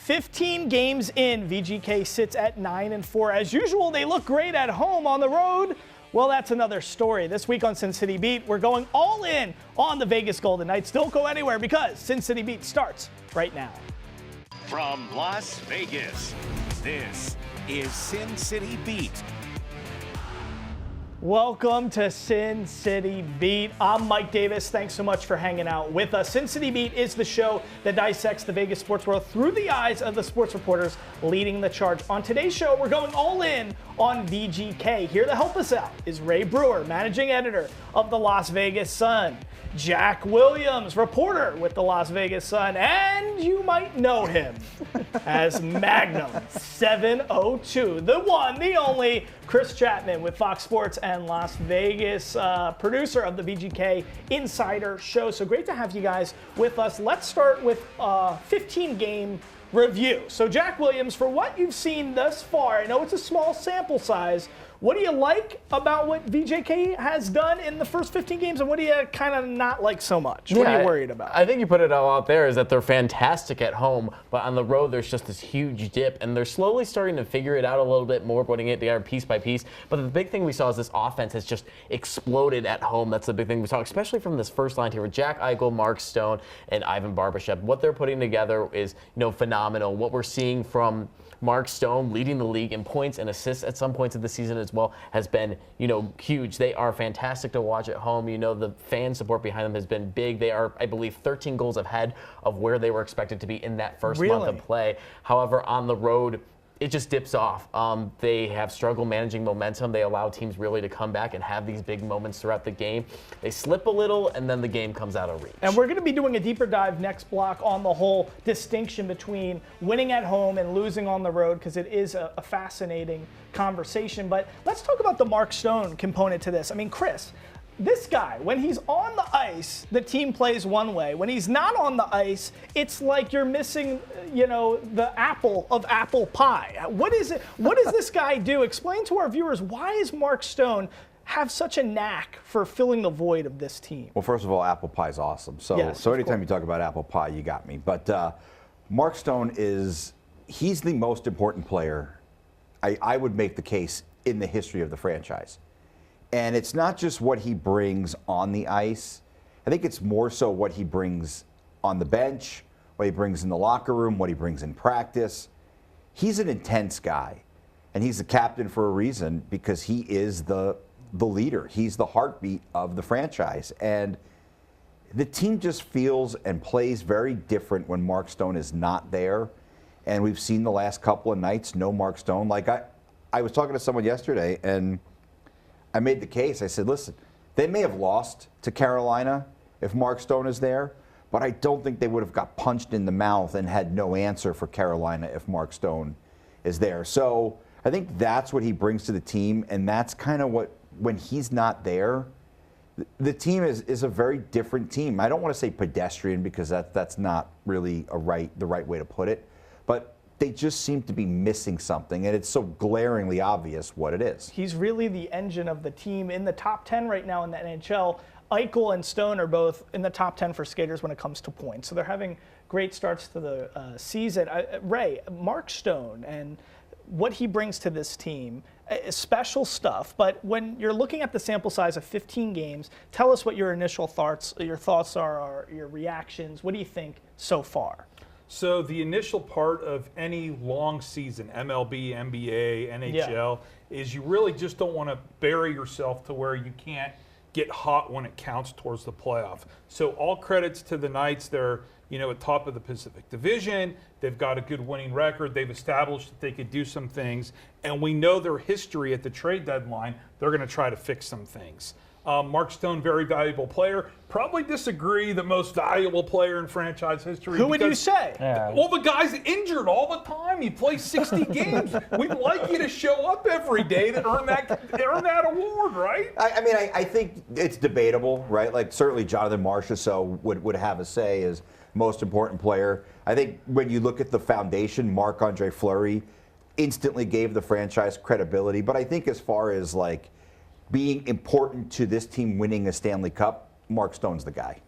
15 games in, VGK sits at 9-4. As usual, they look great at home. On the road, well, that's another story. This week on Sin City Beat, we're going all in on the Vegas Golden Knights. Don't go anywhere because Sin City Beat starts right now. From Las Vegas, this is Sin City Beat. Welcome to Sin City Beat. I'm Mike Davis. Thanks so much for hanging out with us. Sin City Beat is the show that dissects the Vegas sports world through the eyes of the sports reporters leading the charge. On today's show, we're going all in on VGK. Here to help us out is Ray Brewer, managing editor of the Las Vegas Sun. Jack Williams, reporter with the Las Vegas Sun, and you might know him as Magnum 702, the one, the only, Chris Chapman with Fox Sports and Las Vegas, producer of the VGK Insider Show. So great to have you guys with us. Let's start with a 15-game review. So Jack Williams, for what you've seen thus far, I know it's a small sample size, what do you like about what VGK has done in the first 15 games, and what do you kind of not like so much? What are you worried about? I think you put it all out there is that they're fantastic at home, but on the road there's just this huge dip, and they're slowly starting to figure it out a little bit more, putting it together piece by piece. But the big thing we saw is this offense has just exploded at home. That's the big thing we saw, especially from this first line here with Jack Eichel, Mark Stone, and Ivan Barbashev. What they're putting together is phenomenal. What we're seeing from Mark Stone leading the league in points and assists at some points of the season as well has been, huge. They are fantastic to watch at home. The fan support behind them has been big. They are, I believe, 13 goals ahead of where they were expected to be in that first month of play. However, on the road, it just dips off. They have struggled managing momentum. They allow teams really to come back and have these big moments throughout the game. They slip a little, and then the game comes out of reach. And we're going to be doing a deeper dive next block on the whole distinction between winning at home and losing on the road, because it is a fascinating conversation. But let's talk about the Mark Stone component to this. I mean, Chris, this guy, when he's on the ice, the team plays one way. When he's not on the ice, it's like you're missing, the apple of apple pie. What is it? What does this guy do? Explain to our viewers, why is Mark Stone have such a knack for filling the void of this team? Well, first of all, apple pie is awesome. So, yes, so anytime you talk about apple pie, you got me. But Mark Stone he's the most important player, I would make the case, in the history of the franchise. And it's not just what he brings on the ice. I think it's more so what he brings on the bench, what he brings in the locker room, what he brings in practice. He's an intense guy, and he's the captain for a reason, because he is the leader. He's the heartbeat of the franchise. And the team just feels and plays very different when Mark Stone is not there. And we've seen the last couple of nights, no Mark Stone. Like I was talking to someone yesterday, and I made the case. I said, listen, they may have lost to Carolina if Mark Stone is there, but I don't think they would have got punched in the mouth and had no answer for Carolina if Mark Stone is there. So I think that's what he brings to the team, and that's kind of what, when he's not there, the team is a very different team. I don't want to say pedestrian, because that's not really the right way to put it, but they just seem to be missing something, and it's so glaringly obvious what it is. He's really the engine of the team. In the top 10 right now in the NHL, Eichel and Stone are both in the top 10 for skaters when it comes to points. So they're having great starts to the season. Ray, Mark Stone and what he brings to this team is special stuff. But when you're looking at the sample size of 15 games, tell us what your initial thoughts are, or your reactions. What do you think so far? So the initial part of any long season, MLB, NBA, NHL, is you really just don't want to bury yourself to where you can't get hot when it counts towards the playoff. So all credits to the Knights. They're at top of the Pacific Division. They've got a good winning record. They've established that they could do some things. And we know their history at the trade deadline. They're going to try to fix some things. Mark Stone, very valuable player. Probably disagree, the most valuable player in franchise history. Who would you say? Well, the guy's injured all the time. He plays 60 games. We'd like you to show up every day to earn that award, right? I think it's debatable, right? Like, certainly Jonathan Marchessault would have a say as most important player. I think when you look at the foundation, Marc-Andre Fleury instantly gave the franchise credibility. But I think as far as like being important to this team winning a Stanley Cup, Mark Stone's the guy.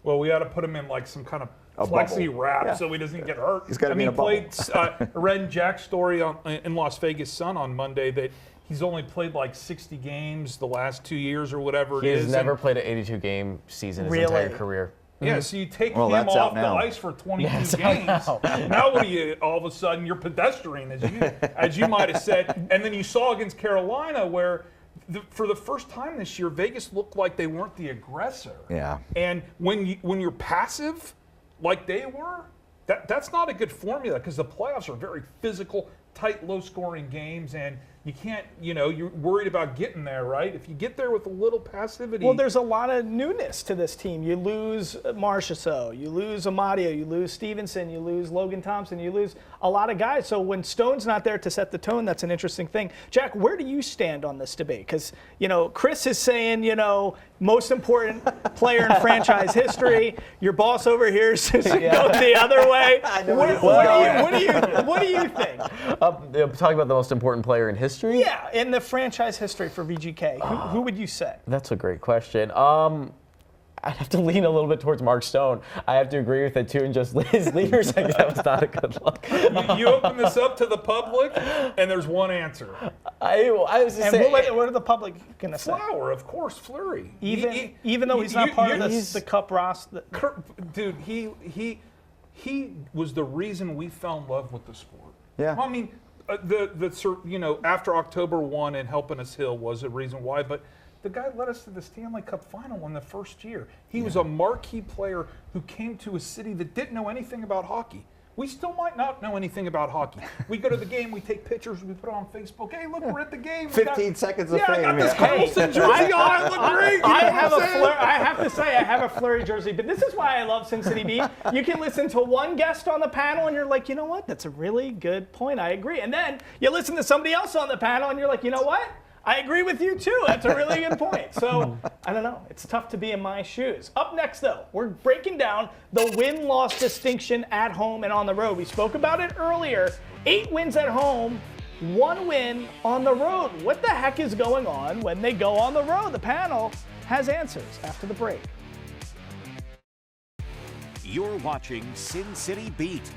Well, we ought to put him in like some kind of flexi bubble. wrap Yeah. so he doesn't get hurt. He's gotta be in a played. I read Jack's story in Las Vegas Sun on Monday that he's only played like 60 games the last 2 years or whatever it He is. has never played an 82-game season his Really? entire career. Yeah, so you take Well, him that's out off the now. ice for 22 That's out games. now. Now what do you? All of a sudden, you're pedestrian, as you might have said. And then you saw against Carolina where, for the first time this year, Vegas looked like they weren't the aggressor. Yeah. And when you're passive, like they were, that's not a good formula because the playoffs are very physical, tight, low-scoring games, and you can't, you're worried about getting there, right? If you get there with a little passivity. Well, there's a lot of newness to this team. You lose Marchessault, you lose Amadio, you lose Stevenson, you lose Logan Thompson, you lose a lot of guys. So when Stone's not there to set the tone, that's an interesting thing. Jack, where do you stand on this debate? Because, Chris is saying, most important player in franchise history. Your boss over here is going the other way. What do you think? Talking about the most important player in history? Yeah, in the franchise history for VGK, who would you say? That's a great question. I'd have to lean a little bit towards Mark Stone. I have to agree with it too, and just his leaders. That was not a good look. You open this up to the public, and there's one answer. I was just And saying. what are the public going to say? Flower, of course, Fleury. Even though he's not part of the Cup roster. Dude, he was the reason we fell in love with the sport. Yeah. I mean, after October 1 and helping us Hill was a reason why, but the guy led us to the Stanley Cup final in the first year. He was a marquee player who came to a city that didn't know anything about hockey. We still might not know anything about hockey. We go to the game, we take pictures, we put it on Facebook. Hey, look, we're at the game. 15 seconds of I fame. got this Carlson jersey on. I look great. I have to say I have a Fleury jersey, but this is why I love Sin City Beat. You can listen to one guest on the panel, and you're like, you know what? That's a really good point. I agree. And then you listen to somebody else on the panel, and you're like, you know what? I agree with you too. That's a really good point. So, I don't know. It's tough to be in my shoes. Up next, though, we're breaking down the win-loss distinction at home and on the road. We spoke about it earlier. 8 wins at home, 1 win on the road. What the heck is going on when they go on the road? The panel has answers after the break. You're watching Sin City Beat.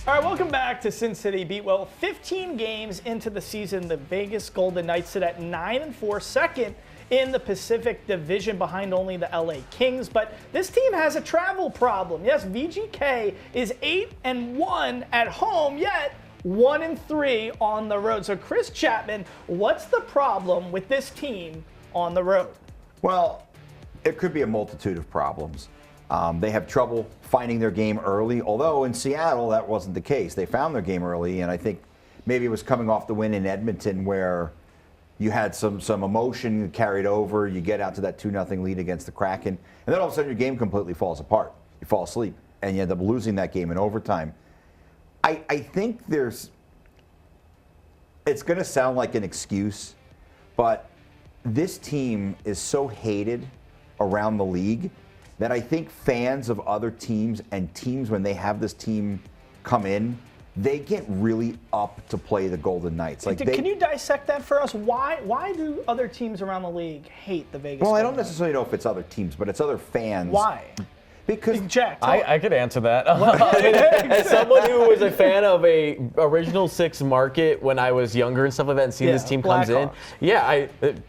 All right, welcome back to Sin City Beat. Well, 15 games into the season, the Vegas Golden Knights sit at 9-4, second in the Pacific Division behind only the LA Kings. But this team has a travel problem. Yes, VGK is 8-1 at home, yet 1-3 on the road. So Chris Chapman, what's the problem with this team on the road? Well, it could be a multitude of problems. They have trouble finding their game early, although in Seattle that wasn't the case. They found their game early, and I think maybe it was coming off the win in Edmonton where you had some emotion carried over. You get out to that 2-0 lead against the Kraken, and then all of a sudden your game completely falls apart. You fall asleep, and you end up losing that game in overtime. I think it's going to sound like an excuse, but this team is so hated around the league that I think fans of other teams and teams, when they have this team come in, they get really up to play the Golden Knights. Can you dissect that for us? Why do other teams around the league hate the Vegas Well, I Golden don't necessarily know if it's other teams, but it's other fans. Why? Because Jack, I could answer that. As someone who was a fan of a Original Six market when I was younger and stuff like that, and seeing this team comes in,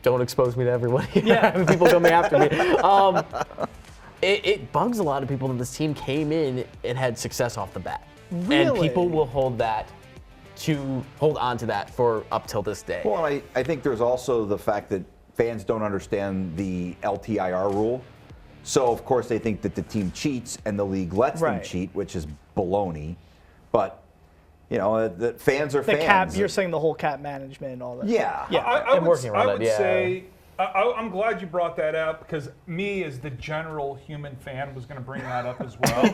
don't expose me to everybody. Yeah. People coming after me. It bugs a lot of people that this team came in and had success off the bat. Really? And people will hold on to that for up till this day. Well, I think there's also the fact that fans don't understand the LTIR rule. So, of course, they think that the team cheats and the league lets them cheat, which is baloney. But, the fans are fans. You're saying the whole cap management and all that. Yeah. I would it, say, I'm glad you brought that up because me, as the general human fan, was going to bring that up as well.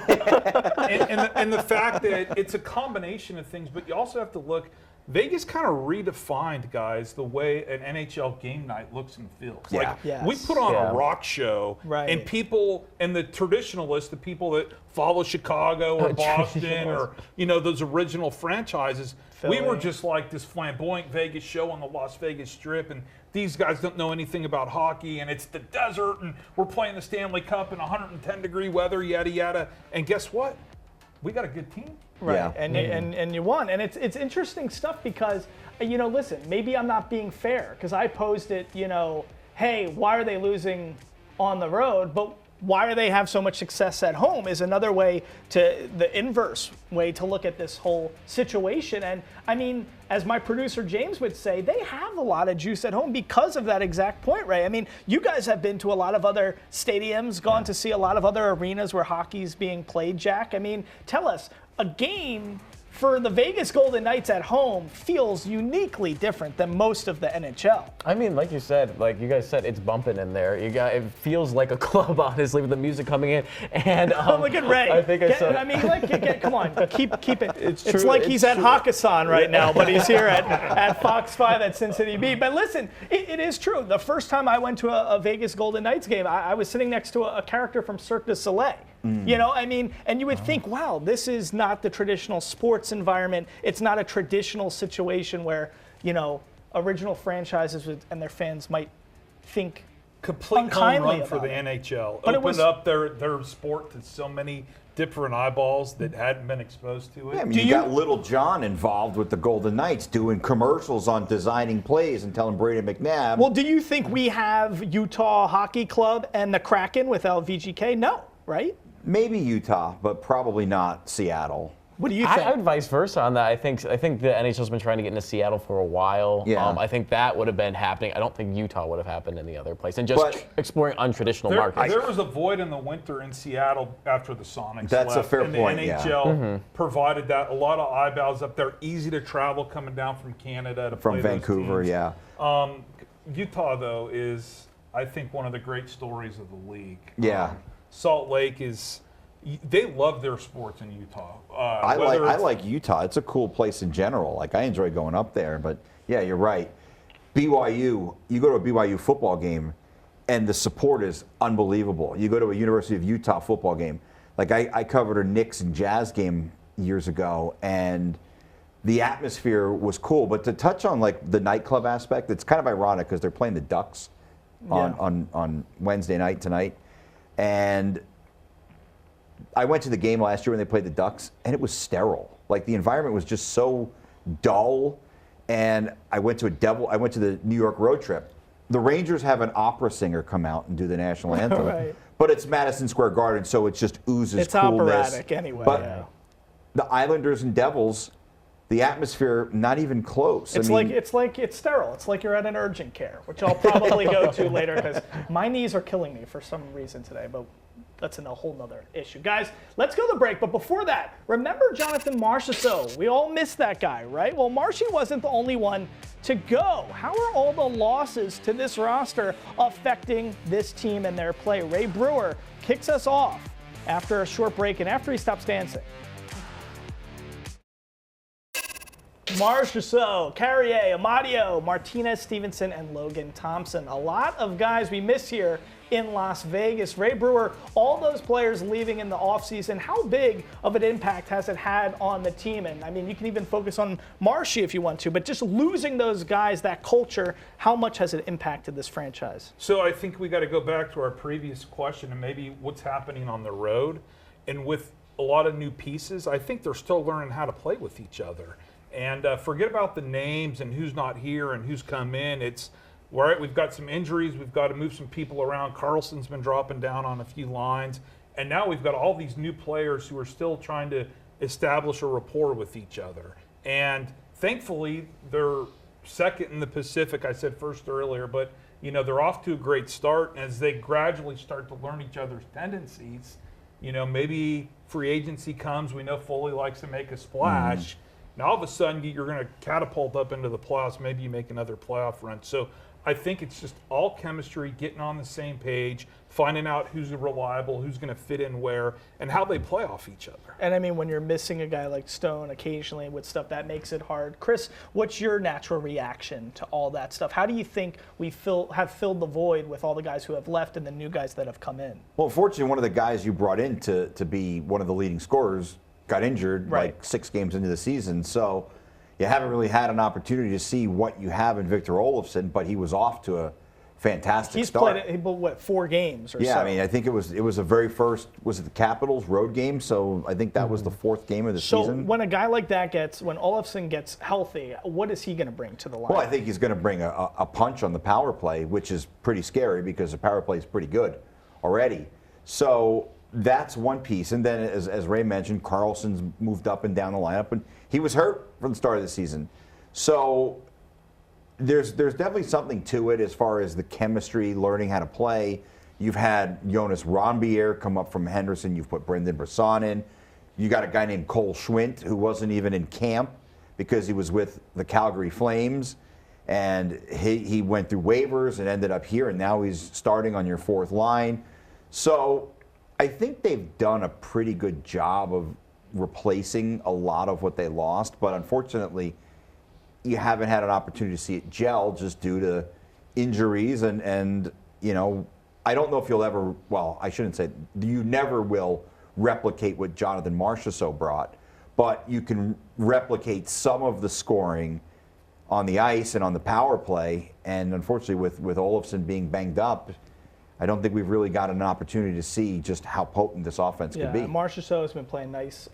and the fact that it's a combination of things, but you also have to look. Vegas kind of redefined, guys, the way an NHL game night looks and feels. Yeah. Like, Yes. we put on Yeah. a rock show, Right. and people, and the traditionalists, the people that follow Chicago or Boston or, those original franchises, we were Philly. just like this flamboyant Vegas show on the Las Vegas Strip, and these guys don't know anything about hockey, and it's the desert, and we're playing the Stanley Cup in 110-degree weather, yada, yada. And guess what? We got a good team. Right, Yeah. and you won, and it's interesting stuff because listen, maybe I'm not being fair because I posed it, hey, why are they losing on the road? But why do they have so much success at home is another way to the inverse way to look at this whole situation. And I mean, as my producer James would say, they have a lot of juice at home because of that exact point, Ray. I mean, you guys have been to a lot of other stadiums, gone to see a lot of other arenas where hockey's being played, Jack. I mean, tell us, a game for the Vegas Golden Knights at home feels uniquely different than most of the NHL. I mean, like you guys said, it's bumping in there. It feels like a club, honestly, with the music coming in. And Look at Ray. I think Come on, keep it. It's true, like it's he's at true. Hakkasan right now, but he's here at Fox 5 at Sin City Beat. But listen, it is true. The first time I went to a Vegas Golden Knights game, I was sitting next to a character from Cirque du Soleil. And you would think, wow, this is not the traditional sports environment. It's not a traditional situation where, original franchises and their fans might think Complete home unkindly run for the about it. NHL. But it Opened was- up their sport to so many different eyeballs that hadn't been exposed to it. Yeah, I mean, you got Little John involved with the Golden Knights doing commercials on designing plays and telling Brady McNabb. Well, do you think we have Utah Hockey Club and the Kraken without VGK? No, right? Maybe Utah, but probably not Seattle. What do you think? I would vice versa on that. I think the NHL's been trying to get into Seattle for a while. Yeah. I think that would have been happening. I don't think Utah would have happened any other place. And just But- exploring untraditional There, markets. there was a void in the winter in Seattle after the Sonics That's a left, fair and point, the yeah. NHL provided that. A lot of eyeballs up there, easy to travel coming down from Canada to From play those Vancouver, teams. yeah. Utah, though, is, I think, one of the great stories of the league. Yeah. Salt Lake is, they love their sports in Utah. I Whether it's- like Utah. It's a cool place in general. Like, I enjoy going up there. But yeah, you're right. BYU, you go to a BYU football game, and the support is unbelievable. You go to a University of Utah football game. Like, I covered a Knicks and Jazz game years ago, and the atmosphere was cool. But to touch on like the nightclub aspect, it's kind of ironic because they're playing the Ducks on Wednesday night tonight, and I went to the game last year when they played the Ducks, and it was sterile. Like, the environment was just so dull. And I went to the New York road trip. The Rangers have an opera singer come out and do the national anthem, Right. but it's Madison Square Garden, so it just oozes It's coolness. operatic anyway, But yeah. the Islanders and Devils, the atmosphere not even close. It's it's sterile. It's like you're at an urgent care, which I'll probably go to later because my knees are killing me for some reason today. But that's a whole nother issue. Guys, let's go to the break. But before that, remember Jonathan Marchessault. We all miss that guy, right? Well, Marshy wasn't the only one to go. How are all the losses to this roster affecting this team and their play? Ray Brewer kicks us off after a short break and after he stops dancing. Marchessault, Carrier, Amadio, Martinez, Stevenson, and Logan Thompson. A lot of guys we miss here in Las Vegas. Ray Brewer, all those players leaving in the offseason, how big of an impact has it had on the team? And I mean, you can even focus on Marshy if you want to, but just losing those guys, that culture, how much has it impacted this franchise? So I think we got to go back to our previous question and maybe what's happening on the road. And with a lot of new pieces, I think they're still learning how to play with each other. And forget about the names and who's not here and who's come in. It's, all right, we've got some injuries. We've got to move some people around. Carlson's been dropping down on a few lines. And now we've got all these new players who are still trying to establish a rapport with each other. And thankfully, they're second in the Pacific. I said first earlier, but they're off to a great start. As they gradually start to learn each other's tendencies, maybe free agency comes. We know Foley likes to make a splash. Now, all of a sudden, you're going to catapult up into the playoffs. Maybe you make another playoff run. So I think it's just all chemistry, getting on the same page, finding out who's reliable, who's going to fit in where, and how they play off each other. And I mean, when you're missing a guy like Stone occasionally with stuff, that makes it hard. Chris, what's your natural reaction to all that stuff? How do you think we have filled the void with all the guys who have left and the new guys that have come in? Well, fortunately, one of the guys you brought in to be one of the leading scorers got injured like 6 games into the season. So you haven't really had an opportunity to see what you have in Victor Olofsson, but he was off to a fantastic start. He's played, what, 4 games or so? Yeah, I mean, I think it was a very first, was it the Capitals road game? So I think that was the 4th game of the season. So when a guy like that when Olofsson gets healthy, what is he going to bring to the line? Well, I think he's going to bring a punch on the power play, which is pretty scary because the power play is pretty good already. So that's one piece. And then, as Ray mentioned, Carlson's moved up and down the lineup, and he was hurt from the start of the season. So there's definitely something to it as far as the chemistry, learning how to play. You've had Jonas Rombier come up from Henderson. You've put Brendan Brisson in. You got a guy named Cole Schwint who wasn't even in camp because he was with the Calgary Flames. And he went through waivers and ended up here, and now he's starting on your 4th line. So I think they've done a pretty good job of replacing a lot of what they lost. But unfortunately, you haven't had an opportunity to see it gel just due to injuries and you know, I don't know if you'll ever, well, I shouldn't say, you never will replicate what Jonathan Marchessault brought, but you can replicate some of the scoring on the ice and on the power play. And unfortunately, with Olofsson being banged up, I don't think we've really got an opportunity to see just how potent this offense could be. Marchessault has been playing nice,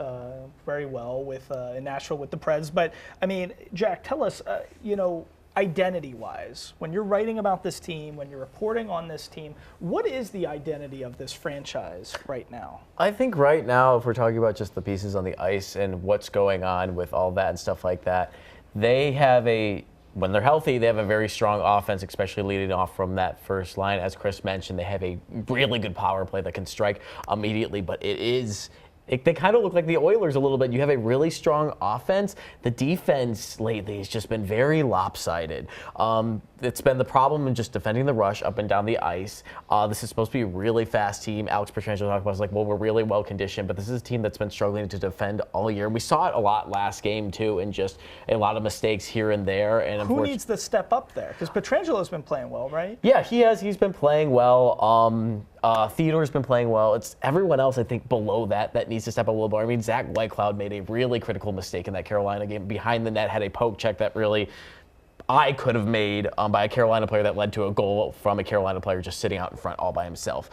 very well with in Nashville with the Preds. But I mean, Jack, tell us, identity-wise, when you're writing about this team, when you're reporting on this team, what is the identity of this franchise right now? I think right now, if we're talking about just the pieces on the ice and what's going on with all that and stuff like that, they have when they're healthy, they have a very strong offense, especially leading off from that first line. As Chris mentioned, they have a really good power play that can strike immediately, but they kind of look like the Oilers a little bit. You have a really strong offense. The defense lately has just been very lopsided. It's been the problem in just defending the rush up and down the ice. This is supposed to be a really fast team. Alex Pietrangelo talked about it, well, we're really well conditioned, but this is a team that's been struggling to defend all year. We saw it a lot last game too, and just a lot of mistakes here and there. And who needs to step up there? Because Pietrangelo's been playing well, right? Yeah, he has. He's been playing well. Theodore's been playing well. It's everyone else, I think, below that needs to step up a little more. I mean, Zach Whitecloud made a really critical mistake in that Carolina game. Behind the net, had a poke check that really I could have made by a Carolina player that led to a goal from a Carolina player just sitting out in front all by himself.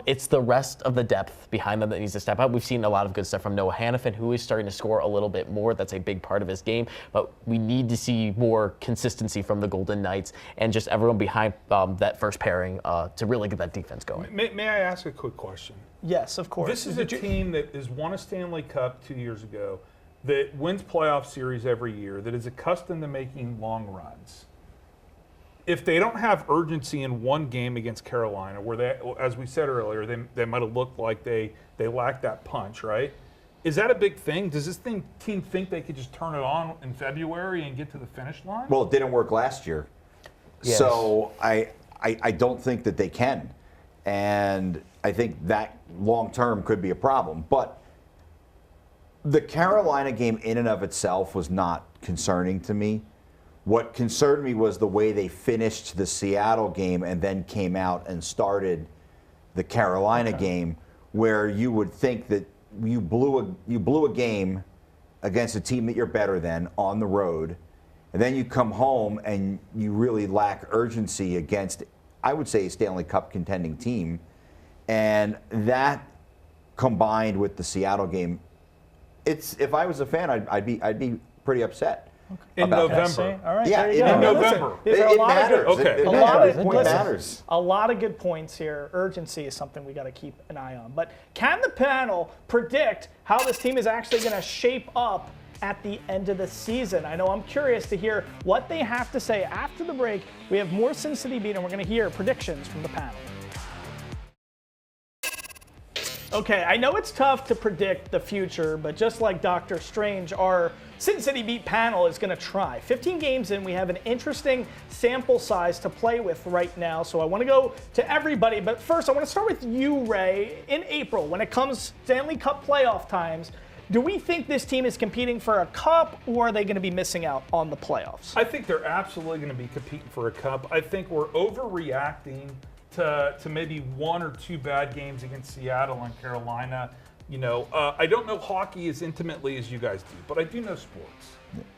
It's the rest of the depth behind them that needs to step up. We've seen a lot of good stuff from Noah Hannafin, who is starting to score a little bit more. That's a big part of his game. But we need to see more consistency from the Golden Knights and just everyone behind that first pairing to really get that defense going. May I ask a quick question? Yes, of course. This is a team that has won a Stanley Cup 2 years ago, that wins playoff series every year, that is accustomed to making long runs. If they don't have urgency in one game against Carolina, where they, as we said earlier, they might have looked like they lacked that punch, right? Is that a big thing? Does this team think they could just turn it on in February and get to the finish line? Well, it didn't work last year. Yes. So I don't think that they can. And I think that long term could be a problem. But the Carolina game in and of itself was not concerning to me. What concerned me was the way they finished the Seattle game and then came out and started the Carolina game, where you would think that you blew a game against a team that you're better than on the road, and then you come home and you really lack urgency against, I would say, a Stanley Cup contending team. And that combined with the Seattle game, if I was a fan, I'd be pretty upset. In November. All right, yeah, in November. It matters. Okay. A lot of good points here. Urgency is something we got to keep an eye on. But can the panel predict how this team is actually going to shape up at the end of the season? I know I'm curious to hear what they have to say after the break. We have more Sin City Beat, and we're going to hear predictions from the panel. Okay, I know it's tough to predict the future, but just like Doctor Strange, our Sin City Beat panel is going to try. 15 games in, we have an interesting sample size to play with right now, so I want to go to everybody, but first I want to start with you, Ray. In April, when it comes Stanley Cup playoff times, do we think this team is competing for a cup, or are they going to be missing out on the playoffs? I think they're absolutely going to be competing for a cup. I think we're overreacting to maybe 1 or 2 bad games against Seattle and Carolina. You know, I don't know hockey as intimately as you guys do, but I do know sports.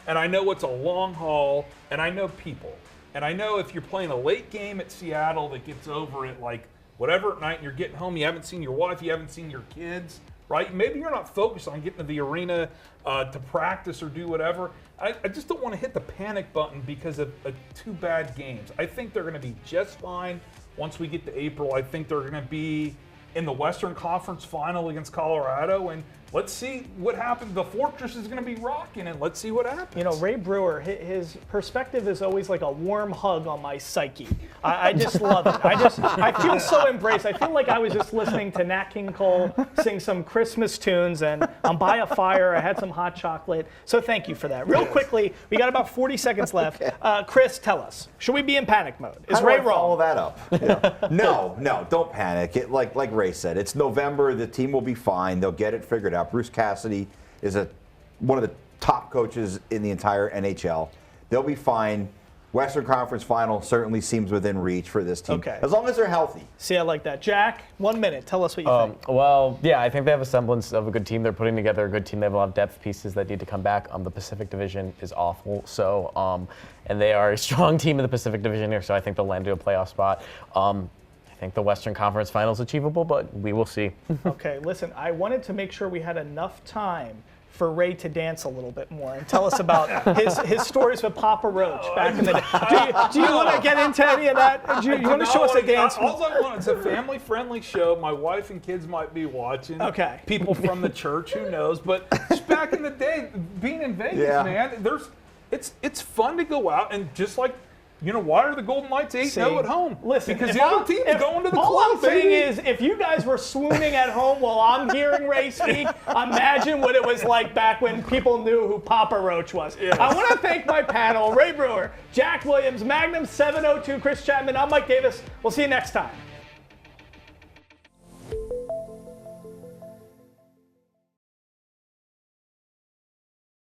And I know it's a long haul, and I know people. And I know if you're playing a late game at Seattle that gets over at like whatever at night and you're getting home, you haven't seen your wife, you haven't seen your kids, right? Maybe you're not focused on getting to the arena to practice or do whatever. I just don't want to hit the panic button because of 2 bad games. I think they're going to be just fine. Once we get to April, I think they're going to be in the Western Conference Final against Colorado, and let's see what happens. The Fortress is going to be rocking, and let's see what happens. You know, Ray Brewer, his perspective is always like a warm hug on my psyche. I just love it. I feel so embraced. I feel like I was just listening to Nat King Cole sing some Christmas tunes, and I'm by a fire. I had some hot chocolate. So thank you for that. Real quickly, we got about 40 seconds left. Chris, tell us, should we be in panic mode? Is Ray wrong? Follow that up. Yeah. No, don't panic. Like Ray said, it's November. The team will be fine. They'll get it figured out. Bruce Cassidy is one of the top coaches in the entire NHL. They'll be fine. Western Conference Final certainly seems within reach for this team, as long as they're healthy. See, I like that. Jack, 1 minute. Tell us what you think. Well, yeah, I think they have a semblance of a good team. They're putting together a good team. They have a lot of depth pieces that need to come back. The Pacific Division is awful, so and they are a strong team in the Pacific Division here, so I think they'll land to a playoff spot. I think the Western Conference Final is achievable, but we will see. Okay, listen, I wanted to make sure we had enough time for Ray to dance a little bit more and tell us about his stories with Papa Roach back in the day. Do you want to get into any of that? Do you want to show us a dance? All I want is a family-friendly show. My wife and kids might be watching. Okay. People from the church, who knows? But just back in the day, being in Vegas, man, it's fun to go out and just like. You know, why are the Golden Knights 8-0 at home? Listen, because the other team is going to the all club, I'm saying is, if you guys were swooning at home while I'm hearing Ray speak, imagine what it was like back when people knew who Papa Roach was. Yes. I want to thank my panel, Ray Brewer, Jack Williams, Magnum 702, Chris Chapman. I'm Mike Davis. We'll see you next time.